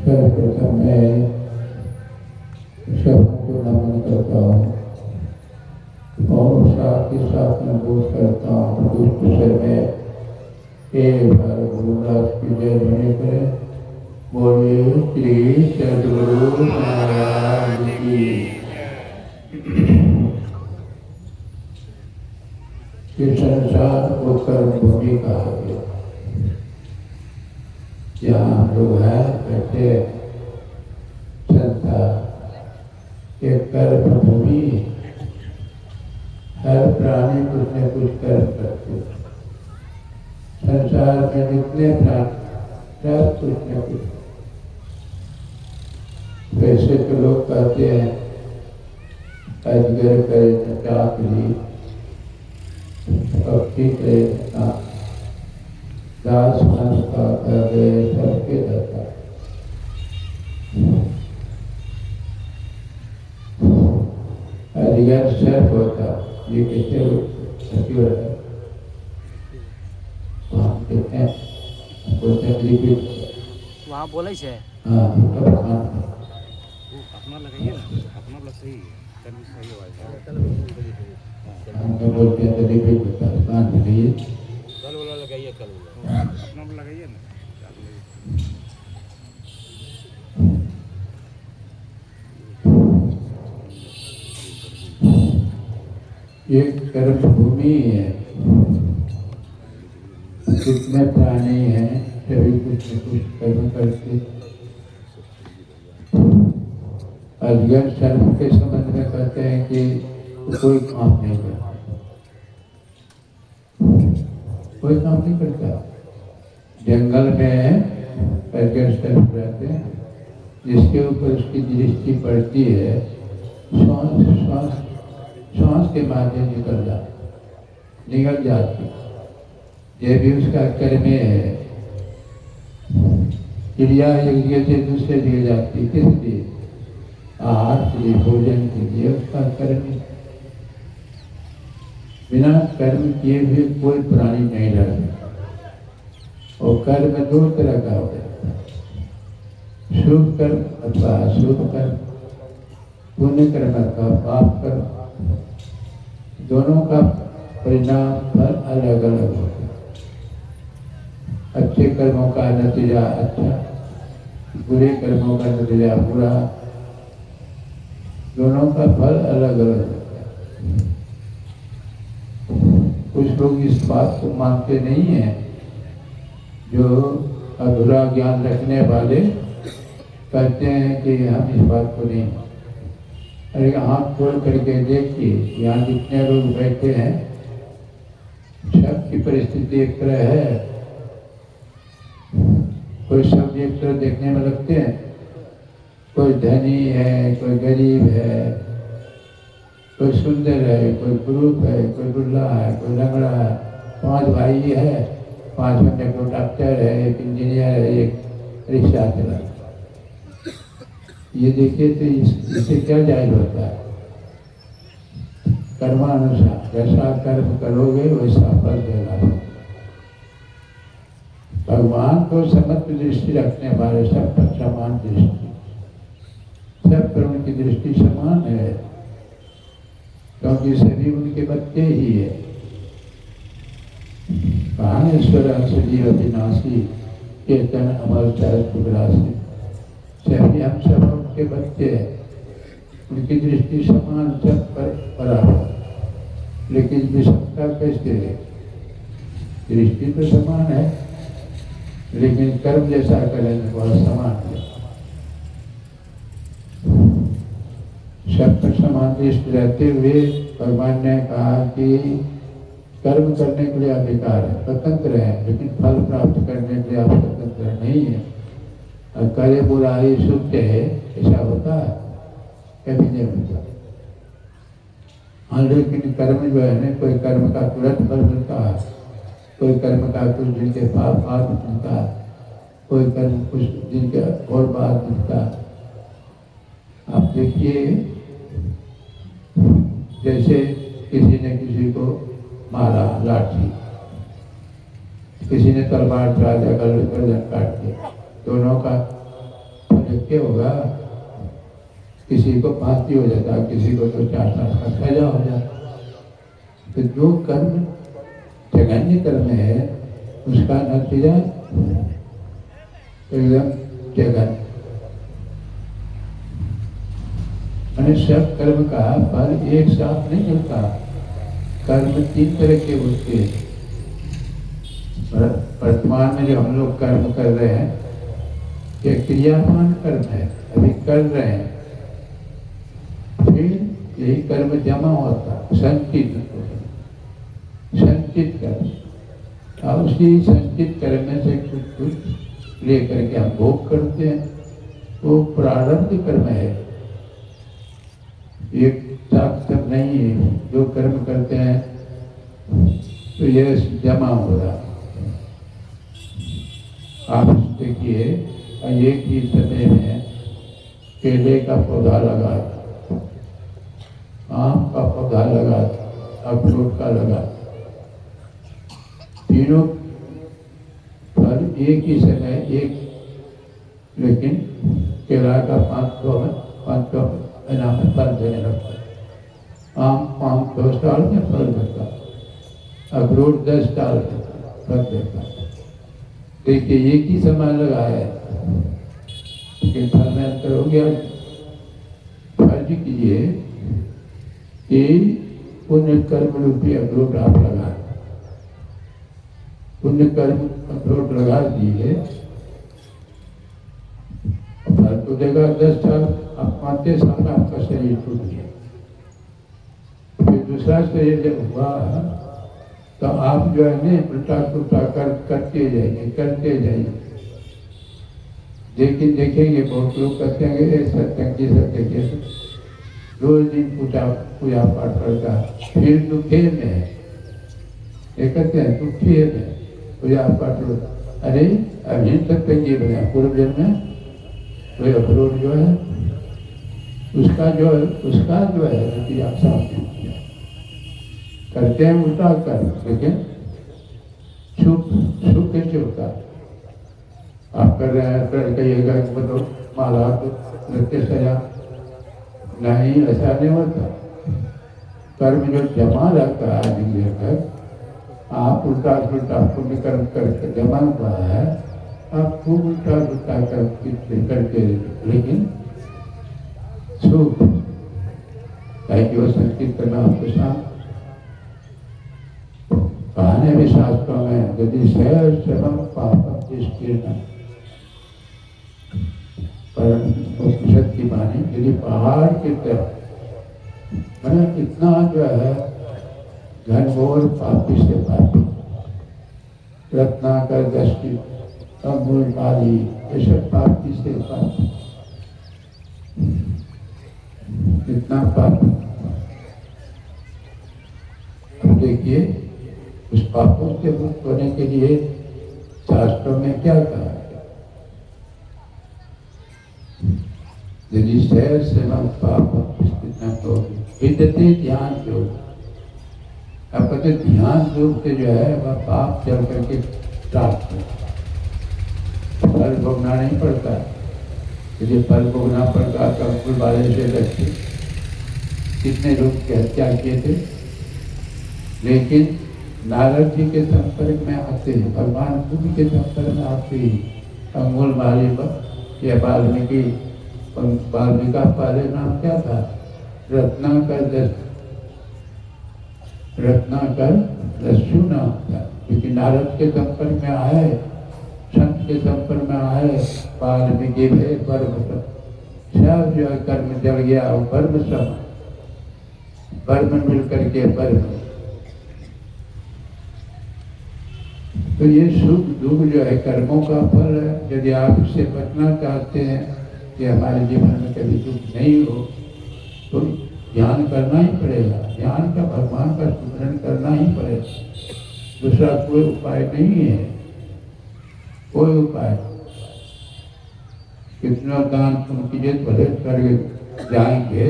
सर्वप्रथम मैं सबको नमन करता हूँ और साथ ही साथ में बोध करता हूँ दुष्ट में गुरुदास की जय ध्वनि करें। बोलिए श्री सद्गुरु महाराज की। ये संसार को कर्म भूमि कहा गया। यहाँ हम लोग हैं बैठे, संसार एक कर्म भूमि, हर प्राणी कुछ न कुछ कर्म करते। संसार में जितने प्राणी सब कुछ न कुछ। वैसे तो लोग कहते हैं अजगर करे न चाकरी, पक्षी करे न दास मन का कर गए सबके दाता। अजगर सर्प होता, ये कैसे होता? वहाँ बोले छे। हाँ, अपना लगाइए ना, अपना वाला सही है, कल भी सही होगा। हम तो बोलते हैं तो रिपीट होता है, कान लगाइए। कल वाला लगाइए, कल वाला अपना वाला लगाइए ना। ये कर्म भूमि है, जितने प्राणी हैं सभी कुछ न कुछ कर्म करते। अजगर सर्प के संबंध में कहते हैं कि कोई काम नहीं करता, कोई काम नहीं करता। जंगल में अजगर सर्प रहते हैं, जिसके ऊपर उसकी दृष्टि पड़ती है, श्वास के माध्यम निकल जाती। ये भी उसका कर्म है। चिड़िया एक जगह से दूसरे जगह जाती, किस लिए? आहार के लिए, भोजन के लिए, उसका कर्म। बिना कर्म किए हुए कोई प्राणी नहीं रह सकता। और कर्म दो तरह का होता है, शुभ कर्म अथवा अशुभ कर्म, पुण्य कर्म अथवा पाप कर्म। दोनों का परिणाम फल अलग अलग होता है। अच्छे कर्मों का नतीजा अच्छा, बुरे कर्मों का नतीजा बुरा। दोनों का फल अलग अलग होता है। कुछ लोग इस बात को मानते नहीं हैं, जो अधूरा ज्ञान रखने वाले कहते हैं कि हम इस बात को नहीं। अरे आँख खोल करके देखिए, यहाँ जितने लोग बैठे हैं सबकी परिस्थिति एक तरह है। कोई सब एक तरह देखने में लगते हैं, कोई धनी है, कोई गरीब है, कोई सुंदर है, कोई कुरूप है, कोई दुल्हा है, कोई लंगड़ा है। 5 भाई है, 5 में एक डॉक्टर है, एक इंजीनियर है, एक रिक्शा चला। ये देखिए तो इससे क्या जायज होता है? कर्मानुसार जैसा कर्म करोगे वैसा फल देगा। भगवान को समत्व दृष्टि रखने वाले सब पर समान दृष्टि, सब पर उनकी दृष्टि समान है, क्योंकि सभी उनके बच्चे ही है। प्राणेश्वर सजीव अविनाशी चेतन अमर चरत विलासी। सभी हम सब उनके बच्चे हैं, उनकी दृष्टि समान सब पर बराबर। लेकिन विषमता कैसे है? दृष्टि तो समान है, लेकिन कर्म जैसा करेंगे बहुत समान है। सब पर समान दृष्टि रहते हुए भगवान ने कहा कि कर्म करने के लिए अधिकार है, स्वतंत्र है, लेकिन फल प्राप्त करने के लिए आप स्वतंत्र नहीं है। और करे बुराई सुख है, ऐसा होता है? कभी नहीं होता। हाँ, लेकिन कर्म जो है ना, कोई कर्म का तुरंत फल मिलता है, कोई कर्म का कुछ दिन के बाद मिलता है, कोई कर्म कुछ दिन के और बाद मिलता है। आप देखिए, जैसे किसी ने किसी को मारा लाठी, किसी ने तलवार चला दिया, गर्दन काट दिया, दोनों का फल एक होगा। किसी को फांसी हो जाता है, किसी को तो 4 साल का सजा हो जाता। तो जो कर्म जघन्य कर्म है, उसका नतीजा एकदम जघन्य। मैंने सब कर्म का फल एक साथ नहीं मिलता। कर्म 3 तरह के होते हैं। वर्तमान में जो हम लोग कर्म कर रहे हैं, ये क्रियामान कर्म है, अभी कर रहे हैं। फिर यही कर्म जमा होता है, संचित कर्म। और उसी संचित कर्म में से कुछ लेकर के हम भोग करते हैं, वो प्रारब्ध कर्म है, एक साथ सब नहीं है। जो कर्म करते हैं तो ये जमा हो रहा। आप देखिए, एक ही समय में केले का पौधा लगा, आम का पौधा लगा, अखरोट का लगा, तीनों फल एक ही समय एक, लेकिन केला का 500 फल देने लगता है, आम 500 साल में फल देता, अखरोट 10 साल में फल देता। देखिए, एक ही समय लगा है, लेकिन फल में अंतर हो गया। फर्ज कीजिए कि पुण्य कर्म रूपी अखरोट आप लगा, पुण्य कर्म अखरोट लगा दिए, फल तो देगा 10 साल। अब 5 साल में आपका शरीर टूट गया, फिर दूसरा शरीर जब हुआ तो आप जो है ना उल्टा पुल्टा करते जाइए। लेकिन देखेंगे बहुत लोग कहते हैं सत्संगी सब रोज दिन पूजा पाठ करता, फिर दुखे में है, ये कहते हैं दुखे में पूजा पाठ। अरे अभी सत्संगी बने, पूर्व जन्म में कोई अखरोट जो है उसका जो है नतीजा सामने करते हैं उल्टा कर, लेकिन सुख कैसे होता है? आप कर रहे हैं, कर कहिएगा बोलो माला नृत्य सजा, नहीं, ऐसा नहीं होता। कर्म जो जमा रहता है आदमी लेकर, आप उल्टा पुल्टा पुण्य कर्म करके जमा हुआ है, आप खूब उल्टा पुल्टा करके, लेकिन सुख जो संस्कृत करना आपके साथ कहने भी शास्त्रों में, यदि सहस्रम पापम निष्कीर्ण, पर उपनिषद की वाणी, यदि पहाड़ की तरफ मैंने इतना जो है घनघोर पापी से पापी, रत्नाकर दृष्टि अमूल माली, ये सब पापी से पापी, इतना पापी। अब देखिए, उस पापों से मुक्त होने के लिए शास्त्रों में क्या कहा है? यदि शहर से पाप तो विदते ध्यान योग, अब कहते ध्यान योग से जो है वह पाप चल करके प्राप्त हो, फल भोगना नहीं पड़ता। यदि फल भोगना पड़ता तो अंकुल वाले से लड़के कितने लोग की हत्या किए थे, लेकिन नारद जी के संपर्क में आते हैं, भगवान बुद्ध के संपर्क में आते ही अंगुल माली या वाल्मीकि का पहले नाम क्या था? रत्नाकर दस्यु नाम था। क्योंकि नारद के संपर्क में आए, संत के संपर्क में आए, वाल्मीकि भे वर्म सब जो है कर्म जल गया, वो वर्म सम, वर्म मिल करके वर्म। तो ये सुख दुख जो है कर्मों का फल है। यदि आप इससे बचना चाहते हैं कि हमारे जीवन में कभी दुख नहीं हो, तो ध्यान करना ही पड़ेगा। ध्यान का, भगवान का स्मरण करना ही पड़ेगा, दूसरा कोई उपाय नहीं है, कोई उपाय। कितना दान तुम कीजिए, भले स्वर्ग जाएंगे,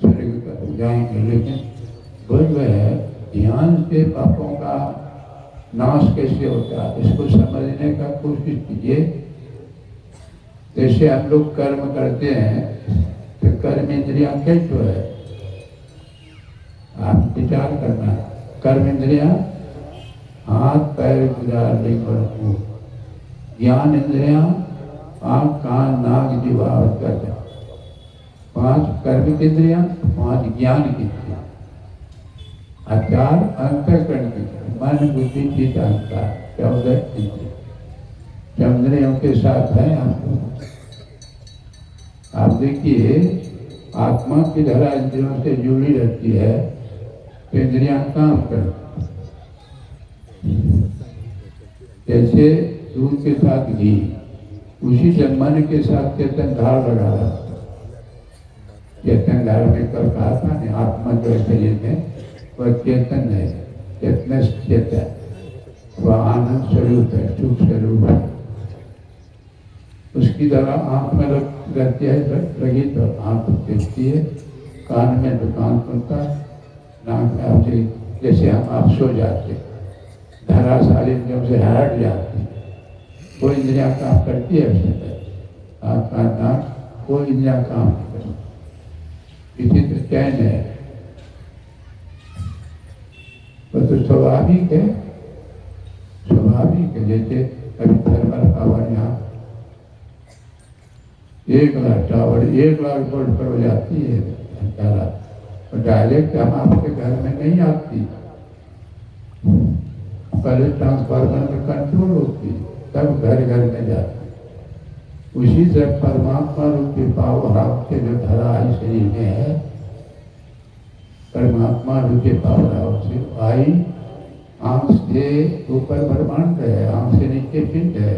स्वर्ग जाएंगे, लेकिन वह है ध्यान से पापों का नाश कैसे होता है, इसको समझने का कोशिश कीजिए। जैसे हम लोग कर्म करते हैं, तो कर्म इंद्रियां कैसे है, आप विचार करना। कर्म इंद्रियां हाथ पैर गुजार लिंग और मुंह, ज्ञान इंद्रियां आँख कान नाक जीवा और गर्दन, 5 कर्म की इंद्रियां, 5 ज्ञान की इंद्रियां, 4 अंतःकरण की, मन बुद्धि चित्त अहंकार, 14 इंद्रिय। इंद्रियों के साथ है आप देखिए, आत्मा की धारा इंद्रियों से जुड़ी रहती है, तो इंद्रियां काम करती। जैसे दूध के साथ घी, उसी से मन के साथ चेतन धार लगा रहा। चेतन धार में कल कहा था नहीं, आत्मा जो है शरीर में वह चेतन है, चेतन चेतन, वह आनंद स्वरूप है, सुख स्वरूप है। उसकी तरह आंख में रहती है, लगी तो आंख देखती है, कान में तो कान सुनता, नाक में आप जैसे हम आप सो जाते, धारा सारी इंद्रियों से हट जाती, वो इंद्रियां काम करती है उससे, आँख कान नाक, वो इंद्रियां काम नहीं करती। विचित्र चैन है, वो तो स्वाभाविक है, स्वाभाविक है। जैसे अभी थर्मल पावर यहाँ 1 लाख टावर 1 लाख वोल्ट पर हो जाती है धारा, और डायरेक्ट हम आपके घर में नहीं आती, पहले ट्रांसफार्मर में कंट्रोल होती, तब घर घर में जाती। उसी से परमात्मा रूपी पावर आपके जो धारा आई शरीर में है, परमात्मा रूपी पावर हाउस से आई, आंख से ऊपर ब्रह्मांड है, आंख से नीचे पिंड है,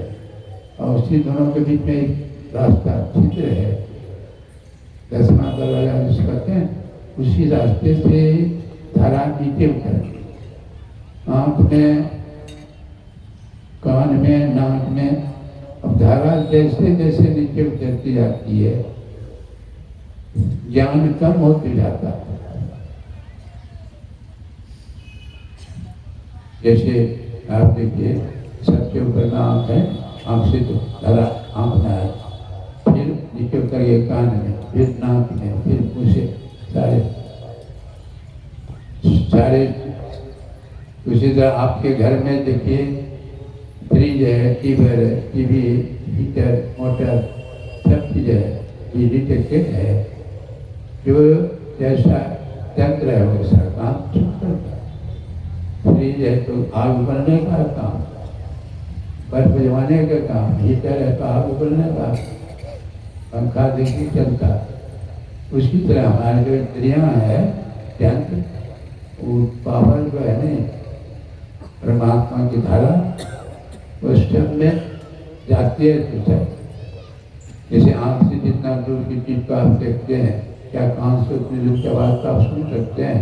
और उसी दोनों के बीच में एक रास्ता छिद्र है, 10वां दरवाजा जिसे कहते हैं, उसी रास्ते से धारा नीचे उतरती, आंख में, कान में, नाक में। अब धारा जैसे जैसे नीचे उतरती जाती है, ज्ञान कम होते जाता है। जैसे आप देखिए, सबसे ऊपर आंख है, आंख से तो धारा आंख में आए, फिर नीचे उतर गए कान में, फिर नाक में, फिर मुँह से, सारे उसी तरह आपके घर में देखिए, फ्रिज है, टीवी, हीटर, मोटर, सब चीज़ है, बिजली टेक्टेड है, जो जैसा तंत्र है वैसा काम करता है। फ्रिज है तो आग उबलने का काम, बर्फ जमाने का काम, हीटर है तो आग उबलने का, पंखा देखिए चलता। उसी तरह हमारे जो इंद्रियां है, तंत्र, वो पावर जो है नहीं, परमात्मा की धारा उस सब में जाती है। तो जैसे आँख से जितना दूर की चीज को आप देखते हैं, क्या कान से उतनी दूर की आवाज़ का आप सुन सकते हैं?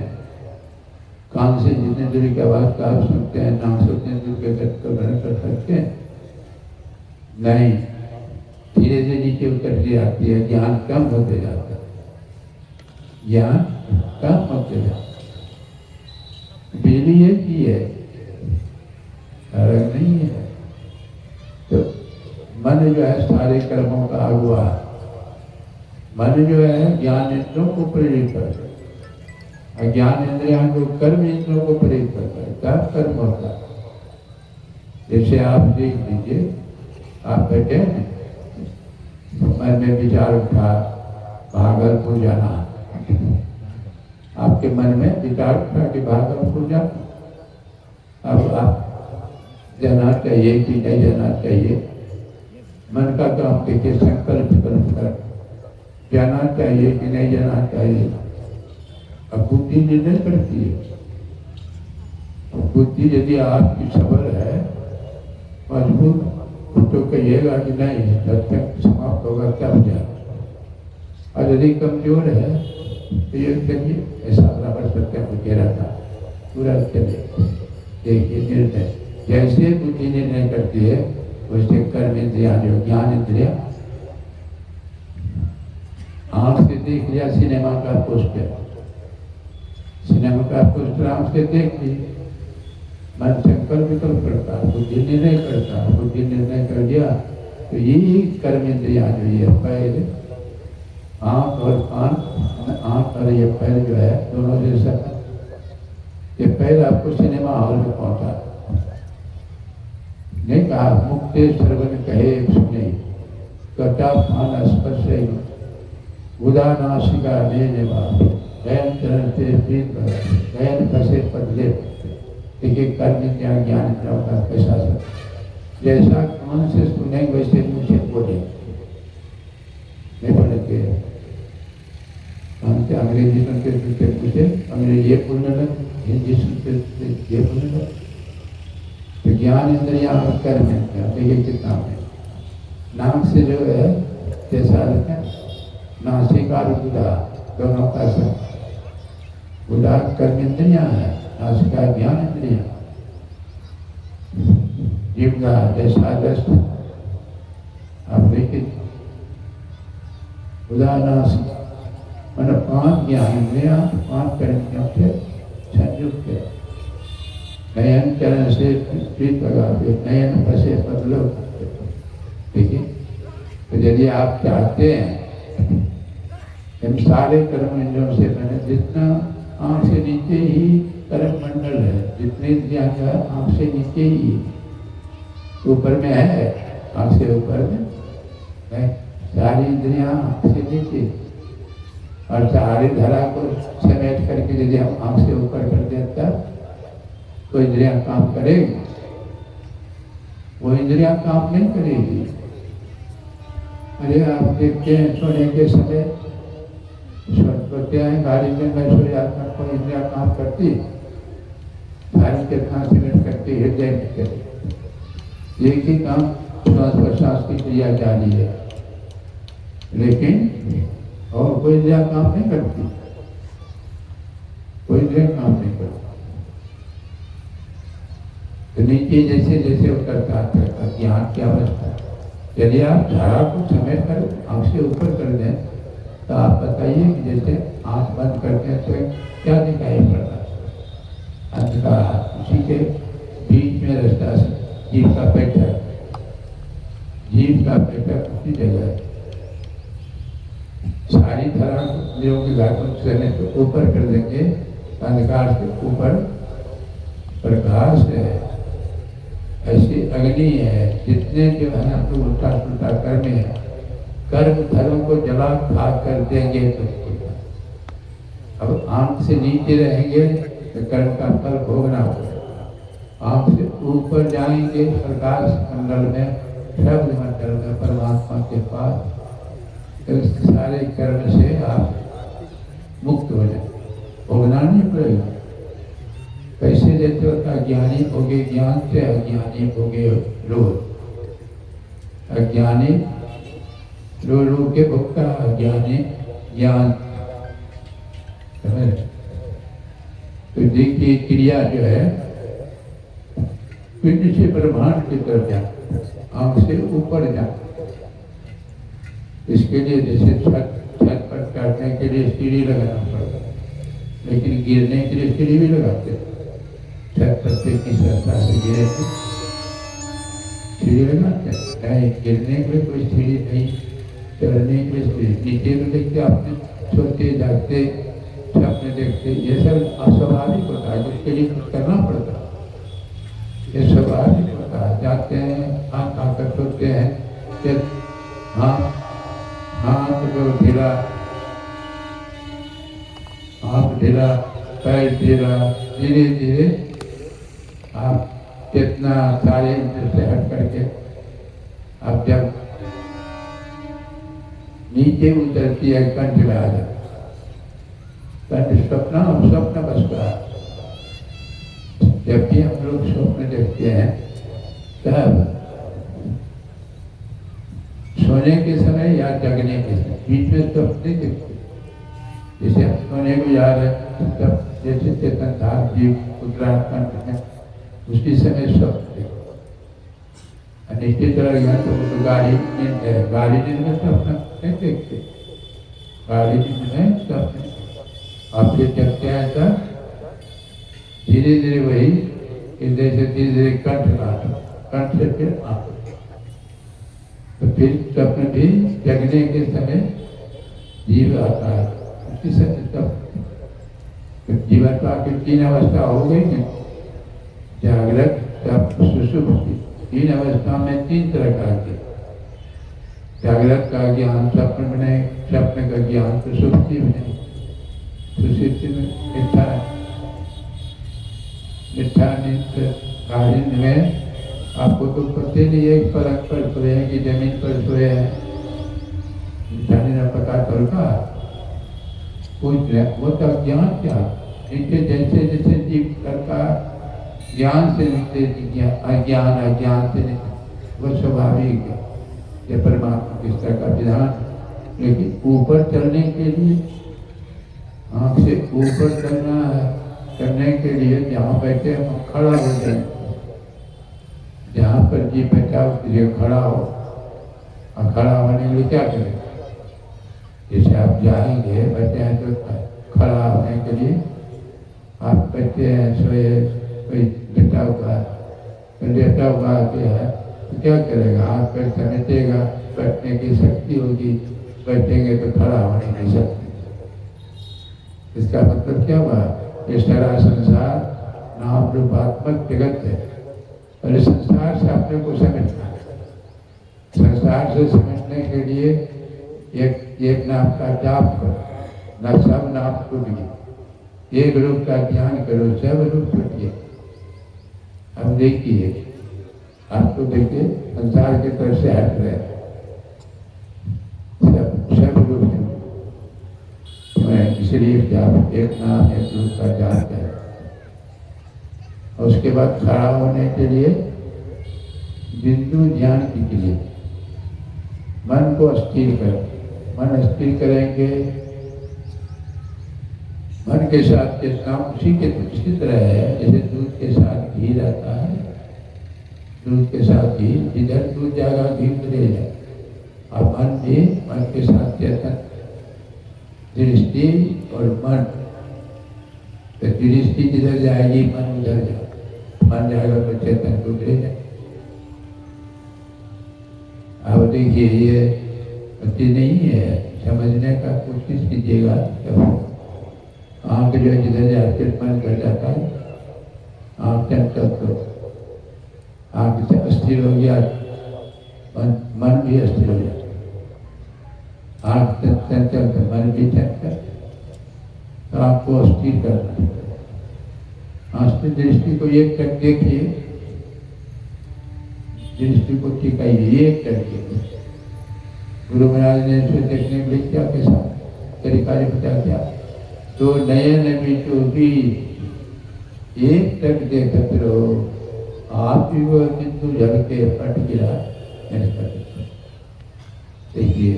कान से जितनी दूरी की आवाज़ का आप सुनते हैं, नाक से उतनी दूर के गति को ग्रहण कर सकते हैं? नहीं, धीरे धीरे नीचे उतरती आती है, ज्ञान कम होते जाता है, ज्ञान कम होते जाता है। बिजली एक ही है, अलग नहीं है। तो मन जो है सारे कर्मों का अगुआ, मन जो है ज्ञान इंद्रियों को प्रेरित करता है, अज्ञान इंद्रियों को कर्म इंद्रियों को प्रेरित करता है, तब कर्म होता है। जैसे आप देख लीजिए, आप बैठे हैं, मन में विचार उठा भागलपुर जाना, आपके मन में विचार उठा कि भागलपुर जाना, अब आप जाना चाहिए कि नहीं जाना चाहिए। मन का काम देखिए, संकल्प कर जाना चाहिए कि नहीं जाना चाहिए। अब बुद्धि निर्णय करती है। बुद्धि यदि आपकी सबल है, मजबूत, तो कहिएगा कि नहीं, सत्संग समाप्त होगा तब जा। और यदि कमजोर है तो ये कहिए ऐसा बराबर सत्संग को कह रहा था, पूरा चले। देखिए निर्णय, जैसे बुद्धि निर्णय करती है वैसे कर्म इंद्रिया, जो ज्ञान इंद्रिया, आंख से देख लिया सिनेमा का पोस्टर, सिनेमा का पोस्टर आंख से देख ली, मन संकल्प विकल्प करता, बुद्धि निर्णय करता, बुद्धि निर्णय कर दिया तो यही कर्म इंद्रिया जो ये पैर, आंख और कान, आंख और ये पैर जो है दोनों से सब, ये पैर आपको सिनेमा हॉल में पहुंचा। नहीं कहा मुक्ते सर्वन कहे सुने, कटा फान स्पर्श उदानाशिका ले गयन चरण से प्रीत गयन फसे पदले। देखिए कर्म ज्ञान ज्ञान का कैसा सब, जैसा कान से सुने वैसे मुँह से बोले, नहीं बोले के कान से अंग्रेजी सुनते सुनते पूछे, अंग्रेजी ये बोलने लगे, हिंदी सुनते ये बोलने लगे। तो ज्ञान इंद्रिया और कर्म इंद्रिया, देखिए कितना है। नाक से जो है जैसा रहता है, नासिका और बुधा दोनों का सब, बुधा कर्म इंद्रिया है, नासिका ज्ञान इंद्रिया। जीवगा जैसा दस्त, आप देखिए बुधा नासिका, मतलब 5 ज्ञान इंद्रिया 5 कर्म से संयुक्त है। नयन चरण से प्रीत लगा, नयन फसे बदलो। देखिए, तो यदि आप चाहते हैं इन सारे कर्म इंद्रियों से, मैंने जितना आंख से नीचे ही कर्म मंडल है, जितने इंद्रियां का आंख से नीचे ही, ऊपर में है, आंख से ऊपर में है, सारी इंद्रियां आंख से नीचे, और सारी धरा को समेट करके यदि हम आंख से ऊपर कर देता तो इंद्रियां काम करेगी, वो इंद्रियां काम नहीं करेगी। अरे आप देखते हैं सोने के समय सोते हैं गाड़ी में, मैं सो जाता हूँ, कोई इंद्रिया काम करती, सारी चेतना सिमट करती, हृदय में करती, एक ही काम श्वास प्रश्वास की क्रिया जारी है, लेकिन और कोई इंद्रिया काम नहीं करती, कोई इंद्रिया काम नहीं करती। तो नीचे जैसे जैसे उतरता आता ज्ञान की अवस्था, यदि आप धारा को समेट कर आंख से ऊपर कर दें तो आप बताइए कि जैसे आंख बंद करते हैं तो क्या दिखाई पड़ता है, अंधकार, उसी के बीच में रास्ता जीव का पेटर, जीव का पेटर उसी जगह है। सारी धारा इंद्रियों के घाटों से तो ऊपर कर देंगे, अंधकार से ऊपर प्रकाश है, ऐसी अग्नि है। जितने जो है ना तो उल्टा सुल्टा कर्म है, कर्म धर्म को जला खा कर देंगे तो अब आंख से नीचे रहेंगे तो कर्म का फल भोगना होगा। आंख से ऊपर जाएंगे प्रकाश मंडल में, शब्द मंडल में, परमात्मा के पास, तो सारे कर्म से आप मुक्त हो जाए, भोगना नहीं पड़ेगा। कैसे जैसे होता ज्ञानी भोगे ज्ञान से, अज्ञानी भोगे रोग, अज्ञानी रो रो के भोगता, अज्ञानी ज्ञान। तो देखिए क्रिया जो है पिंड से ब्रह्मांड की तरफ जा, आंख से ऊपर जा। इसके लिए जैसे छत पर चढ़ने के लिए सीढ़ी लगाना पड़ता, लेकिन गिरने के लिए सीढ़ी भी लगाते। छत पर से किस रास्ता से गिरे थे सीढ़ी लगाते नहीं, गिरने के लिए कोई सीढ़ी नहीं, चढ़ने के लिए सीढ़ी। नीचे में देखते आपने सोते जागते सपने देखते, ये सब अस्वाभाविक होता है, जिसके लिए कुछ करना पड़ता है। ये स्वाभाविक होता है, जाते हैं आँख आकर सोते हैं, हाथ को ढीला, हाथ ढीला, पैर ढीला, धीरे धीरे आप चेतना सारे इंद्र से हट करके अब जब नीचे उतरती है कंठ में आ जाता, कंठ स्वप्न और स्वप्न बसता। जब भी हम लोग स्वप्न देखते हैं तब सोने के समय या जगने के समय, बीच में स्वप्न नहीं देखते। जैसे हम सोने को जा रहे हैं तब जैसे चेतन था जीव उत्तराखंड में उसी समय स्वप्न देखते। नीचे चला गया तो गाड़ी नींद है, गाड़ी नींद में स्वप्न नहीं देखते, गाड़ी नींद में स्वप्न आप फिर जगते हैं तब धीरे धीरे वही हृदय से धीरे धीरे कंठ से फिर आंख, तो फिर स्वप्न भी जगने के समय जीव आता है उसी समय तब जीवन का आखिर 3 अवस्था हो गई ना, जागृत स्वप्न सुषुप्ति। 3 अवस्था में 3 तरह का ज्ञान, जागृत का ज्ञान स्वप्न में नहीं, स्वप्न का ज्ञान सुषुप्ति में नहीं। सुषुप्ति में मिठा नींद गाढ़ी में आपको तो पता नहीं है पलंग पर सोए हैं कि जमीन पर सोए हैं, मिठा नींद पता चलता कुछ वो तो ज्ञान क्या नीचे जैसे जैसे जीव करता ज्ञान से नीचे अज्ञान से नीचे वो स्वाभाविक है, ये परमात्मा की तरह का विधान। लेकिन ऊपर चलने के लिए आँख से ऊपर चलना है, करने के लिए जहाँ बैठे हम खड़ा हो जाए, जहाँ पर जी बैठा उसके लिए खड़ा हो, और खड़ा होने के लिए क्या करें? जैसे आप जाएंगे बैठे हैं तो खड़ा होने के लिए आप बैठे हैं, सोए कोई लेटा हुआ है तो क्या करेगा? आप पैर समेटेगा, बैठने की शक्ति होगी, बैठेंगे तो खड़ा होने की शक्ति। इसका मतलब क्या हुआ? ये सारा संसार नाम रूपात्मक जगत है और इस संसार से अपने को समझना है। संसार से समझने के लिए एक नाम का जाप करो, न सब नाम टूट गए, एक रूप का ध्यान करो, सब रूप टूट गए। अब देखिए, आपको देखिए संसार की तरफ से हट रहे सब रूप मैं इसलिए जाप, एक नाम एक रूप का जाप है। और उसके बाद खड़ा होने के लिए बिंदु ध्यान के लिए मन को स्थिर करें। मन स्थिर करेंगे, मन के साथ चेतना उसी तरह है जैसे दूध के साथ घी रहता है। दूध के साथ घी, जिधर दूध जाएगा घी उतरेगा। और मन भी मन के साथ चेतन, दृष्टि और मन, तो दृष्टि जिधर जाएगी मन उधर जाएगा, मन जाएगा तो चेतन उतरेगा। अब देखिए ये अच्छी नहीं है, समझने का कोशिश कीजिएगा। आँख जो जिधर जाके मन कर जाता है, आँख चंचल तो आँख से अस्थिर हो गया, मन भी अस्थिर हो जाता। आँख चंचल तो मन भी चंचल, तो आपको अस्थिर करना है। आस्थिर दृष्टि को एक टक देखिए, दृष्टि को टिकाइए एक करके। गुरु महाराज ने इसे देखने के लिए क्या कैसा तरीका बता दिया? 2 नयन बीचों बीच एक टक देखते रहो, आप भी वो बिंदु जल के पट गिरा। देखिए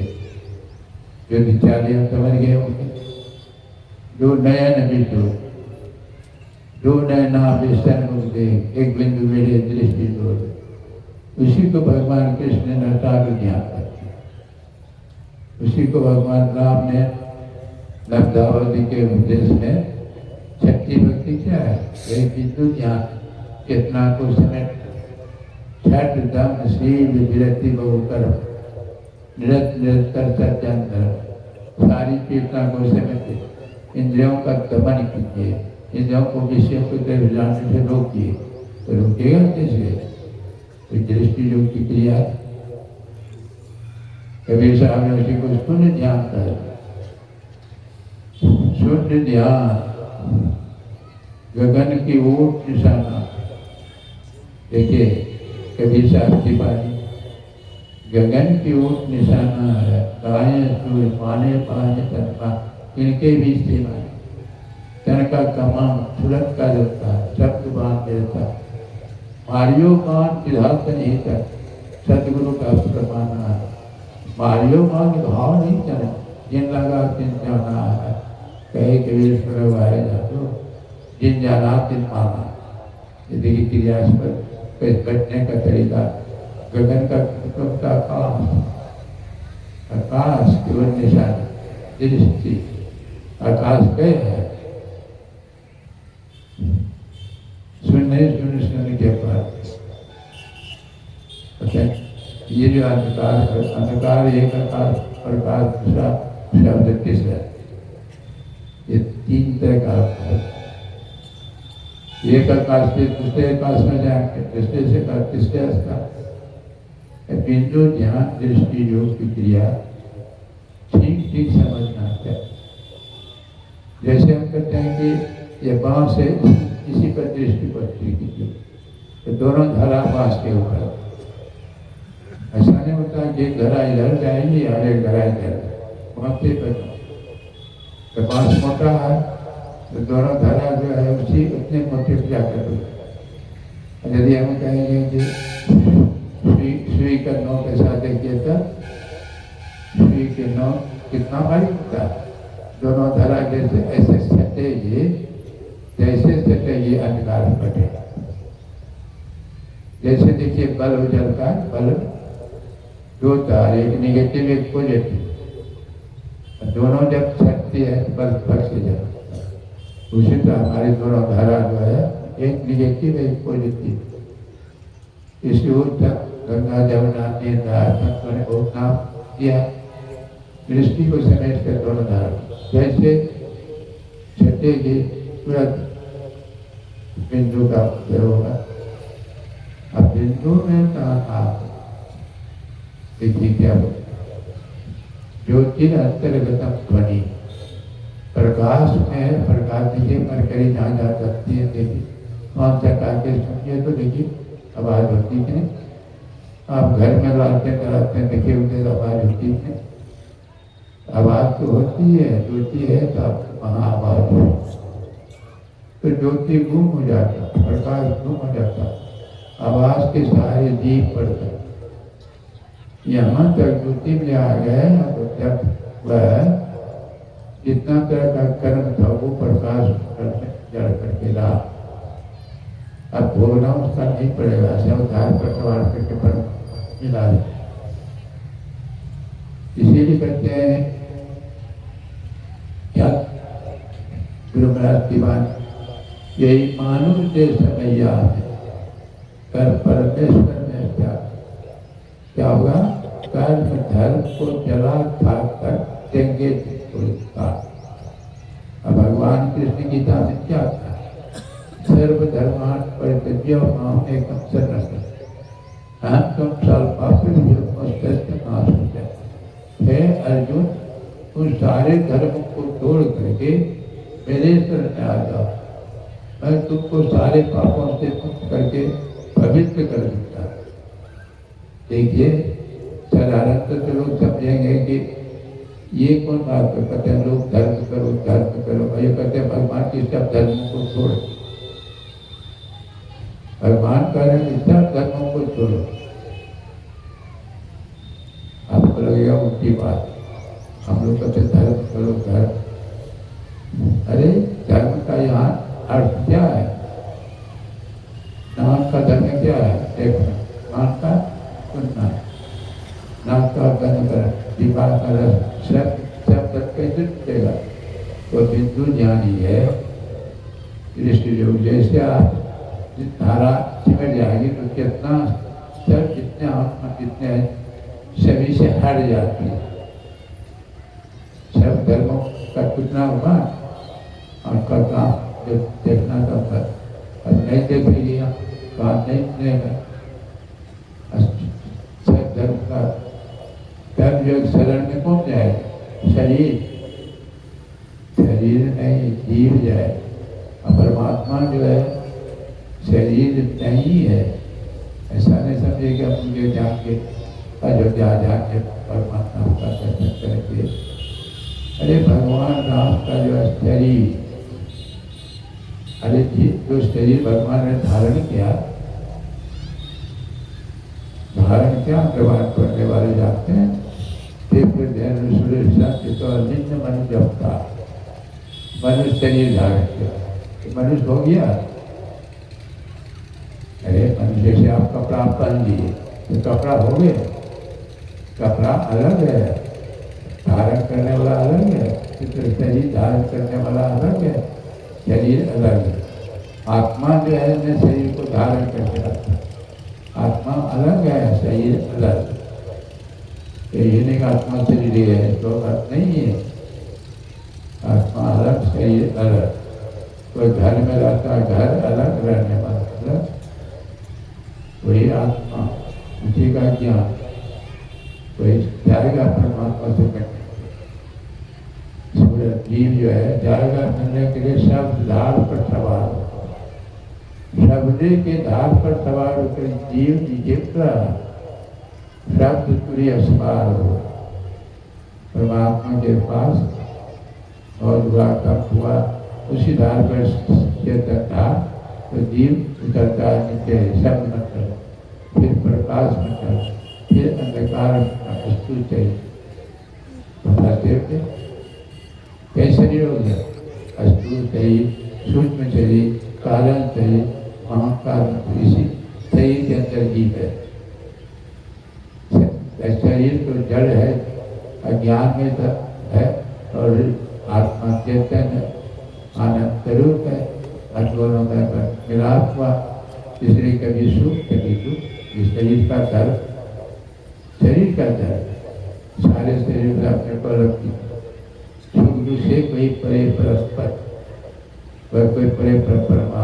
जो विचारी हम समझ गए होंगे, 2 नयन बीचों, 2 नयना बेसन मुझे एक बिंदु मेरे दृष्टि दो, उसी को भगवान कृष्ण ने नटाकर ज्ञान कर दिया। उसी को भगवान राम ने नवदावती के उपदेश में शक्ति भक्ति क्या है? एक बिंदु ज्ञान, चेतना को समेट छठ दम शील विरति बहुकर निरंतर सज्जन धर्म, सारी चेतना को समेटे, इंद्रियों का दमन कीजिए, इंद्रियों को विषयों को तरफ जाने से रोकिए। तो रुकेगा कैसे? दृष्टि योग की क्रिया। कबीर साहब ने उसी को शून्य ध्यान कहा। शून्य ध्यान, गगन की ओट निशाना, देखिए कबीर साहब की बाणी, गगन की ओर निशाना है, गाय सूर्य पाने पाने तनका, इनके भी सीमा है। तन का कमाम तुरंत का देता, शब्द बांध देता, मारियो मान सिद्धार्थ नहीं कर, सतगुरु का प्रमाना है। मारियो मान भाव नहीं चले, जिन लगा तिन जाना है, कहे कबीर सुरवाए जातो, जिन जाना तिन माना। ये देखिए क्रियास पर बैठने का तरीका, गगन का आकाश केवल निशानी दृष्टि, आकाश गए है सुनने के बाद ये जो अंधकार एक आकाश प्रकाश दूसरा शब्द तीसरा, ये तीन तरह का है। एक आकाश से दूसरे आकाश में जाएंगे, दूसरे से तीसरे आकाश। बिंदु ध्यान दृष्टि योग की क्रिया ठीक ठीक समझना है। जैसे हम कहते हैं कि ये बाँव से इसी पर दृष्टि पड़ती कीजिए, तो दोनों धारा बाँस के ऊपर। ऐसा नहीं होता कि एक धारा इधर जाएगी और एक धारा इधर, पहुँचते पर तो बाँस मोटा है तो दोनों धारा जो है उसी उतने मोटे पर जाकर। यदि हम कहेंगे कि सुई का नोक ऐसा देखिए तो सुई के नोक कितना भारी होता है, दोनों धारा जैसे ऐसे सटेगी, जैसे सटेगी अंधकार कटेगा। जैसे देखिए बल्ब जलता है, बल्ब दो तार, एक निगेटिव एक पॉजिटिव, दोनों जब छटती है तो बल्ब फट से जाता है। उसी तरह हमारी दोनों धारा जो है, एक निगेटिव एक पॉजिटिव, इसी ओर तक गंगा जमुना तीर्थों ने बहुत नाम किया। दृष्टि को समेट कर दोनों धारा जैसे छटेगी तुरंत बिंदु का उदय होगा। अब बिंदु में कहा देखिए क्या हो, ज्योतिर अंतर्गतम ध्वनि, प्रकाश में प्रकाश देखिए मरकरी जहाँ जा सकती है, देखिए कौन सा काके सुनिए तो देखिए आवाज होती है। आप घर में लाते कराते देखिए उधर आवाज होती है, आवाज तो होती है, ज्योति है तो आपको वहाँ आवाज हो, तो ज्योति गुम हो जाता, प्रकाश गुम हो जाता, आवाज के सहारे दीप पड़ता। यहाँ तक ज्योति में आ गए तो जब वह जितना तरह का कर्म था वो प्रकाश जड़ करके रहा। अब भोगना उसका नहीं पड़ेगा, सब धार पटवार करके पर मिला दे। इसीलिए कहते हैं क्या गुरु महाराज की बात, यही मानव से समैया है, कर परमेश्वर में क्या होगा, कर्म धर्म को जला खाक कर देंगे पुरस्कार। अब भगवान कृष्ण गीता में क्या था, सर्व धर्मान परित्यज्य माम एकम शरणं अहम नाश हो जाए। हे अर्जुन, उन सारे धर्म को तोड़ करके मेरे शरण में आ जाओ, मैं तुमको सारे पापों से मुक्त करके पवित्र कर दूंगा। देखिए साधारणतः तो लोग समझेंगे कि ये कौन बात है, कहते हैं लोग धर्म करो धर्म करो, ये कहते हैं भगवान की सब धर्मों को छोड़ो। भगवान कह रहे हैं सब धर्मों को छोड़ो। आपको लगेगा उनकी बात, हम लोग कहते धर्म करो धर्म, अरे धर्म का यहाँ अर्थ क्या है, नाम का धर्म क्या है, देखना, मान का सुनना, नाम का गंध कर, दीपा का रस, सब कैसे टूटेगा। वो बिंदु ज्ञानी है, दृष्टि योग जैसे आप धारा सिमट जाएगी तो कितना सब जितने आत्मा जितने सभी से हट जाती है, सब धर्मों का कितना होगा, आपका काम जब देखना था और नहीं देखेगी काम नहीं सुनेगा। सब धर्म का धर्म योग शरण में कौन जाएगा, शरीर नहीं जीव जाए। और परमात्मा जो है शरीर नहीं है, ऐसा नहीं समझेगा मुझे जाके अयोध्या जाके परमात्मा का दर्शन करेंगे। अरे भगवान राम का जो शरीर, अरे जो शरीर भगवान ने धारण किया प्रमाण करने वाले जानते हैं। तो नित्य मनुष्य अवतार, मनुष्य शरीर धारण किया, मनुष्य हो गया। अरे मनुष्य से आप कपड़ा पहन लिए तो कपड़ा हो गए, कपड़ा अलग है, धारण करने वाला अलग है, शरीर धारण करने वाला अलग है, शरीर अलग है। आत्मा जो है न शरीर को धारण करके रखता, आत्मा अलग है, शरीर अलग। ये नहीं कि आत्मा शरीर है तो बात नहीं है, आत्मा अलग शरीर अलग। कोई घर में रहता है, घर अलग, रहने वाला अलग, वही आत्मा, उसी का ज्ञान। कोई जाएगा परमात्मा से मिलने, सूरज जीव जो है जाएगा मिलने के लिए शब्द धार पर सवार हो, शब्द के धार पर सवार होकर जीव नीचे उतरा, शब्द तुरी सवार हो परमात्मा के पास और कब हुआ उसी धार पर चेतन था तो जीव उतरता नीचे, शब्द मंडल, फिर प्रकाश मंडल, फिर अंधकार वस्तु चाहिए। बताते थे कैसे शरीर हो गया, अस्तु शरीर, सूक्ष्म शरीर, कारण शरीर, महाकारण, इसी शरीर के अंदर जीव है। शरीर तो जड़ है, अज्ञान में तो है, और आत्मा चेतन है, आनंद स्वरूप है, दोनों का मिलाप हुआ, इसलिए कभी सुख कभी दुख। इस शरीर का धर्म, शरीर का धर्म सारे शरीर में अपने को रखती, सुख दुख से कोई परे परस्पर, वह कोई परे परमात्मा,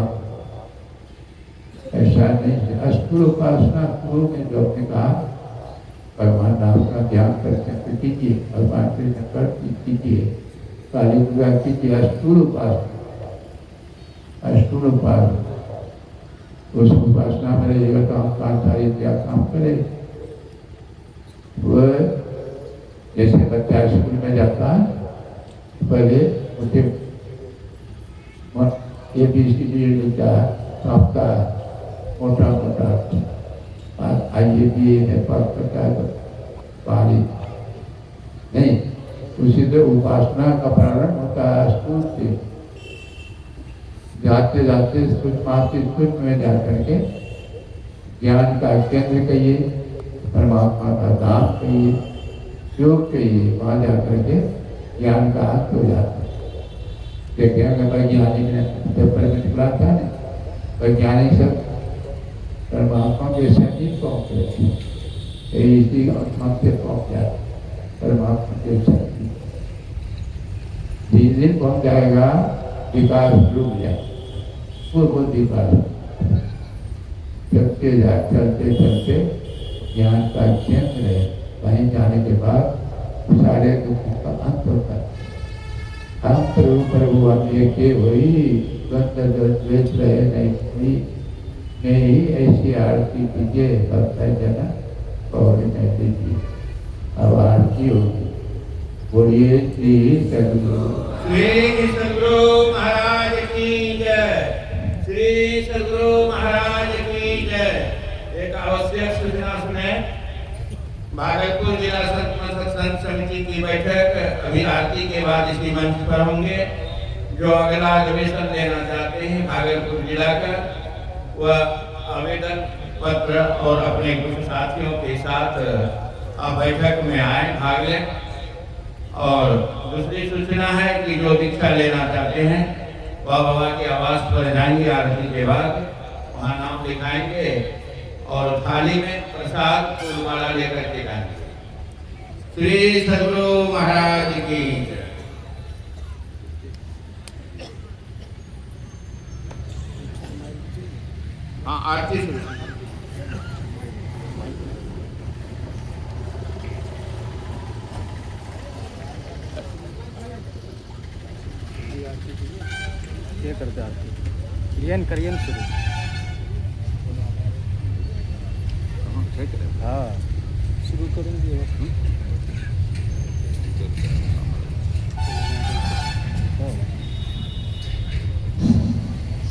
ऐसा नहीं। अस्तुर उपासना गुरु में जो आपने कहा भगवान राम का ध्यान करके कीजिए, भगवान के नकर कीजिए, काली पूजा कीजिए, अस्तुर उपासना, अस्तुर उपासना। उस उपासना में रहेगा तो हम काम सारी क्या काम करें। वह जैसे बच्चा स्कूल में जाता है, पहले उसे ABCD लिखता है, कांपता है, मोटा मोटा, IABA में पास करता है तो पारी नहीं। उसी से उपासना का प्रारंभ होता है स्कूल से, जाते जाते सूक्ष्म में जाकर के ज्ञान का केंद्र कहिए, परमात्मा का धाम कहिए, योग कहिए, वहाँ जाकर के ज्ञान का अंत हो जाता है। वैज्ञानिक ने पेपर में निकला था ना, वैज्ञानिक सब परमात्मा के समीप पहुँच गए, इसी आत्मा से पहुँच जाए परमात्मा के समीप। धीरे पहुँच जाएगा, विकास रुक जाए, पूर्व विकास चलते जाए, चलते चलते ज्ञान का केंद्र है, वहीं जाने के बाद सारे दुखों का अंत होता है। हम प्रभु हम ये वही द्वंद्व द्वेष रहे नहीं हुई, नहीं ऐसी आरती कीजिए भक्त जना और नहीं दीजिए। अब आरती होगी, बोलिए श्री सद्गुरु महाराज की जय, श्री सद्गुरु महाराज की जय। एक आवश्यक सूचना सुने, भागलपुर जिला सत्संग समिति की बैठक अभी आरती के बाद इसी मंच पर होंगे। जो अगला अधिवेशन लेना चाहते हैं भागलपुर जिला का, वह आवेदन पत्र और अपने कुछ साथियों के साथ बैठक में आए, भाग लें। और दूसरी सूचना है कि जो दीक्षा लेना चाहते हैं वह बाबा के आवास पर जाएंगे, आरती के बाद वहाँ नाम लिखाएंगे और थाली में प्रसाद फूलमाला लेकर के जाएंगे। श्री सद्गुरु महाराज की जय। हाँ, आरती शुरू। क्या करते आरती, क्रियन करियन शुरू। है का नाही? हाँ शुरू करूँगी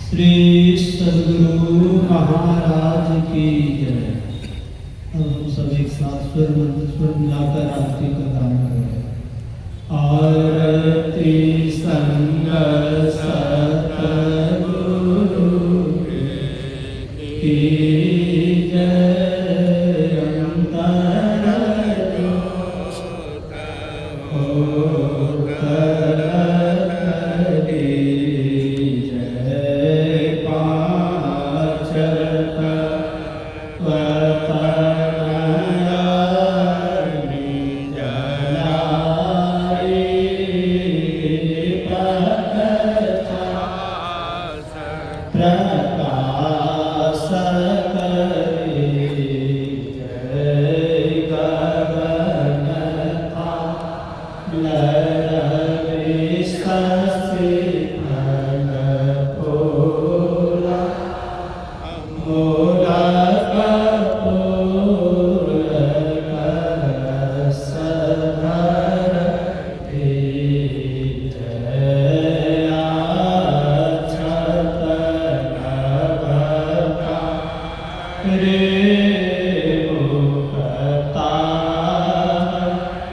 श्री सद्गुरु महाराज की जय। अब हम सब एक साथ स्वर मिलाकर आरती का गान करें। आरती संग सतगुरु की जय।